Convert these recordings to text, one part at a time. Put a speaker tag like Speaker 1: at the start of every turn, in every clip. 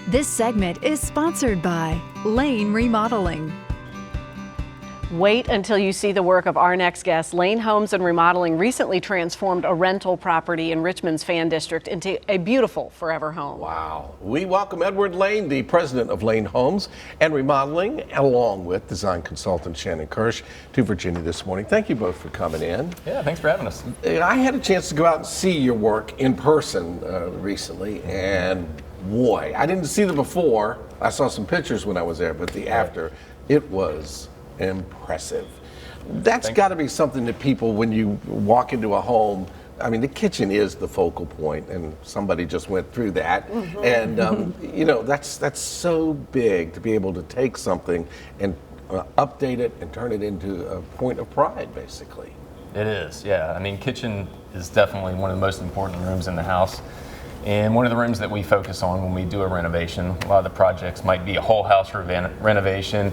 Speaker 1: This segment is sponsored by Lane Remodeling.
Speaker 2: Wait until you see the work of our next guest. Lane Homes and Remodeling recently transformed a rental property in Richmond's Fan District into a beautiful forever home.
Speaker 3: Wow. We welcome Edward Lane, the president of Lane Homes and Remodeling, along with design consultant Shannon Kirsch, to Virginia this morning. Thank you both for coming in.
Speaker 4: Yeah, thanks for having us.
Speaker 3: I had a chance to go out and see your work in person recently, and boy, I didn't see the before. I saw some pictures when I was there, but the after, it was impressive. That's got to be something that people, when you walk into a home, I mean, the kitchen is the focal point, and somebody just went through that. And you know, that's so big to be able to take something and update it and turn it into a point of pride, basically.
Speaker 4: It is, yeah. I mean, kitchen is definitely one of the most important rooms in the house. And one of the rooms that we focus on when we do a renovation. A lot of the projects might be a whole house renovation,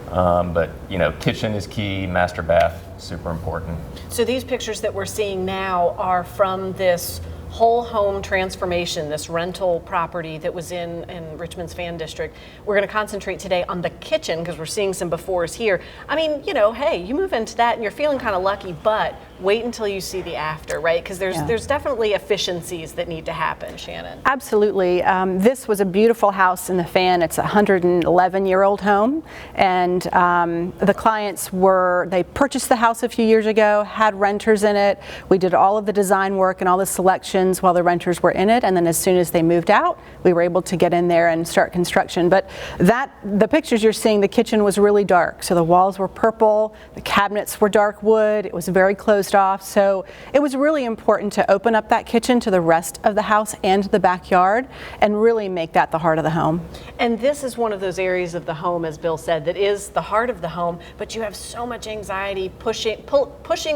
Speaker 4: but you know, kitchen is key, master bath, super important.
Speaker 2: So these pictures that we're seeing now are from this whole home transformation, this rental property that was in Richmond's Fan District. We're going to concentrate today on the kitchen because we're seeing some befores here. I mean, you know, hey, you move into that and you're feeling kind of lucky, but wait until you see the after, right? Because there's definitely efficiencies that need to happen, Shannon.
Speaker 5: Absolutely. This was a beautiful house in the Fan. It's a 111-year-old home, and the clients they purchased the house a few years ago, had renters in it. We did all of the design work and all the selections while the renters were in it, and then as soon as they moved out, we were able to get in there and start construction. But the pictures you're seeing, the kitchen was really dark. So the walls were purple, the cabinets were dark wood, it was very closed off. So it was really important to open up that kitchen to the rest of the house and the backyard and really make that the heart of the home.
Speaker 2: And this is one of those areas of the home, as Bill said, that is the heart of the home, but you have so much anxiety pushing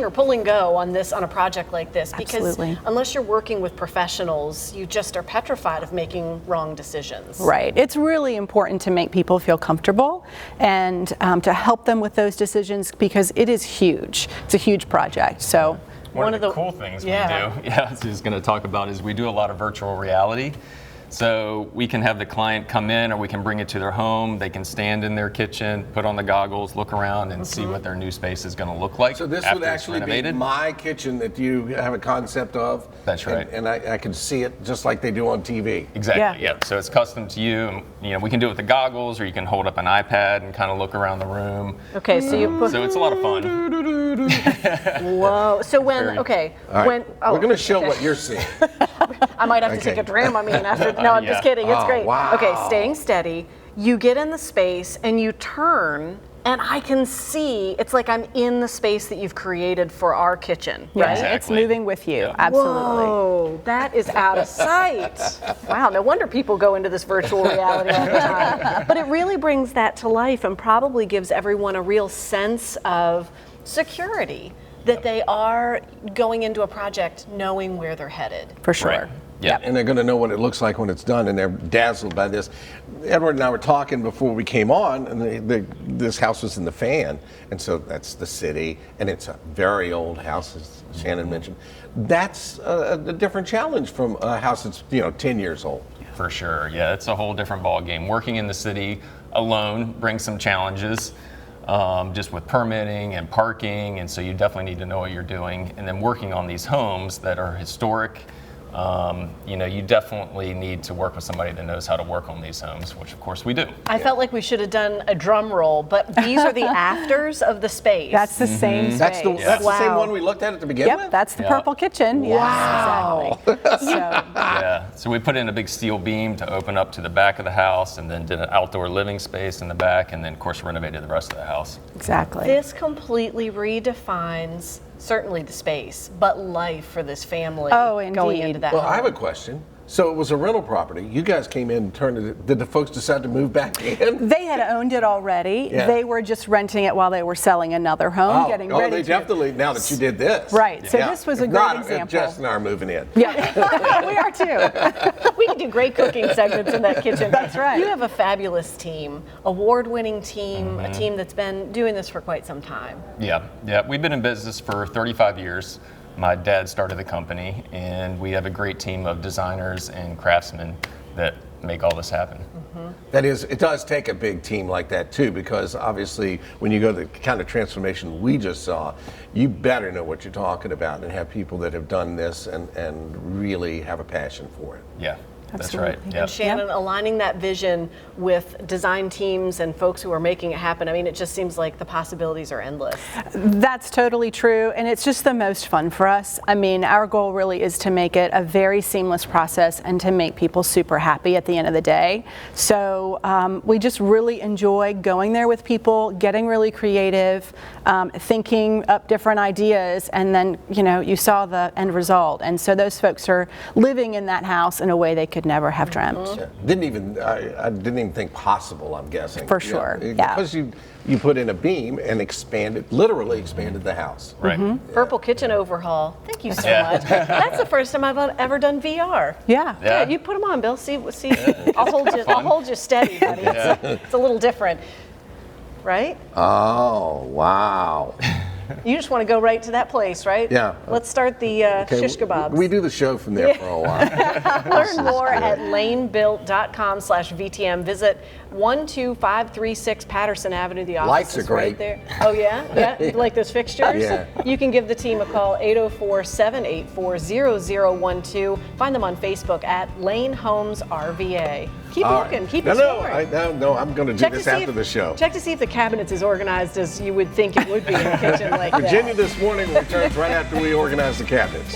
Speaker 2: or pulling go on a project like this.
Speaker 5: Absolutely.
Speaker 2: Because unless you're working with professionals, you just are petrified of making wrong decisions.
Speaker 5: Right. It's really important to make people feel comfortable and to help them with those decisions because it is huge. It's a huge project. So
Speaker 4: one of the cool things we do, I was just going to talk about, is we do a lot of virtual reality. So we can have the client come in, or we can bring it to their home. They can stand in their kitchen, put on the goggles, look around, and see what their new space is going to look like.
Speaker 3: So this would actually be my kitchen that you have a concept of?
Speaker 4: That's right.
Speaker 3: And I can see it just like they do on TV.
Speaker 4: Exactly, yeah. So it's custom to you. And, you know, we can do it with the goggles, or you can hold up an iPad and kind of look around the room.
Speaker 2: Okay, so you put...
Speaker 4: So it's a lot of fun.
Speaker 2: Whoa. So when,
Speaker 3: All right. We're going to show what you're seeing.
Speaker 2: I might have to take a Dramamine after. No, I'm just kidding. It's great.
Speaker 3: Wow.
Speaker 2: Okay, staying steady. You get in the space and you turn, and I can see it's like I'm in the space that you've created for our kitchen.
Speaker 5: yeah,
Speaker 2: Right?
Speaker 4: Exactly.
Speaker 5: It's moving with you. Absolutely.
Speaker 2: Whoa, that is out of sight. Wow, no wonder people go into this virtual reality all the time. But it really brings that to life and probably gives everyone a real sense of security, that they are going into a project knowing where they're headed.
Speaker 5: For sure.
Speaker 4: Right. Yeah.
Speaker 3: And they're going to know what it looks like when it's done, and they're dazzled by this. Edward and I were talking before we came on, and this house was in the Fan, and so that's the city, and it's a very old house, as Shannon mentioned. That's a different challenge from a house that's 10 years old.
Speaker 4: For sure, yeah, it's a whole different ball game. Working in the city alone brings some challenges, just with permitting and parking, and so you definitely need to know what you're doing. And then working on these homes that are historic, you definitely need to work with somebody that knows how to work on these homes, which of course we do.
Speaker 2: I felt like we should have done a drum roll, but these are the afters of the space.
Speaker 5: That's the same space.
Speaker 3: That's the same one we looked at the beginning with?
Speaker 5: Yep, that's the purple kitchen.
Speaker 3: Wow.
Speaker 5: Yes, exactly.
Speaker 4: So we put in a big steel beam to open up to the back of the house, and then did an outdoor living space in the back, and then of course renovated the rest of the house.
Speaker 5: Exactly.
Speaker 2: This completely redefines certainly the space, but life for this family going into that
Speaker 3: Well,
Speaker 2: home.
Speaker 3: I have a question. So it was a rental property. You guys came in and turned it. Did the folks decide to move back in?
Speaker 5: They had owned it already.
Speaker 3: Yeah.
Speaker 5: They were just renting it while they were selling another home, getting ready
Speaker 3: they
Speaker 5: to.
Speaker 3: definitely, now that you did this.
Speaker 5: Right. So this was a
Speaker 3: If
Speaker 5: great
Speaker 3: not,
Speaker 5: example.
Speaker 3: Jess and I are moving in.
Speaker 5: Yeah, we are too.
Speaker 2: We can do great cooking segments in that kitchen.
Speaker 5: That's right.
Speaker 2: You have a fabulous team, award-winning team, a team that's been doing this for quite some time.
Speaker 4: Yeah. We've been in business for 35 years. My dad started the company, and we have a great team of designers and craftsmen that make all this happen.
Speaker 3: That is, it does take a big team like that too, because obviously when you go to the kind of transformation we just saw, you better know what you're talking about and have people that have done this and really have a passion for it.
Speaker 4: Yeah, that's
Speaker 5: Absolutely.
Speaker 4: right. Yeah.
Speaker 2: And Shannon, aligning that vision with design teams and folks who are making it happen, I mean, it just seems like the possibilities are endless.
Speaker 5: That's totally true, and it's just the most fun for us. I mean, our goal really is to make it a very seamless process and to make people super happy at the end of the day. So we just really enjoy going there with people, getting really creative, thinking up different ideas, and then, you know, you saw the end result. And so those folks are living in that house in a way they could never have dreamt.
Speaker 3: I didn't even think possible, I'm guessing.
Speaker 5: For sure, yeah.
Speaker 3: Because you put in a beam and literally expanded the house.
Speaker 4: Right.
Speaker 2: Purple kitchen overhaul. Thank you so
Speaker 4: Yeah.
Speaker 2: much. That's the first time I've ever done VR.
Speaker 5: Yeah.
Speaker 4: Yeah.
Speaker 2: You put them on, Bill. See. I'll hold you steady, buddy. It's a little different, right?
Speaker 3: Oh, wow.
Speaker 2: You just want to go right to that place, right?
Speaker 3: Yeah.
Speaker 2: Let's start the shish kebabs.
Speaker 3: We do the show from there for a while.
Speaker 2: Learn more at lanebuilt.com/VTM. Visit 12536 Patterson Avenue. The office
Speaker 3: Lights are
Speaker 2: is
Speaker 3: great.
Speaker 2: right there. Oh, yeah? Yeah? You like those fixtures?
Speaker 3: Yeah.
Speaker 2: You can give the team a call, 804-784-0012. Find them on Facebook at Lane Homes RVA. Keep looking. Keep exploring.
Speaker 3: No, I'm going to do this after the show.
Speaker 2: Check to see if the cabinet's as organized as you would think it would be in a kitchen like that.
Speaker 3: Virginia this morning returns right after we organize the cabinets.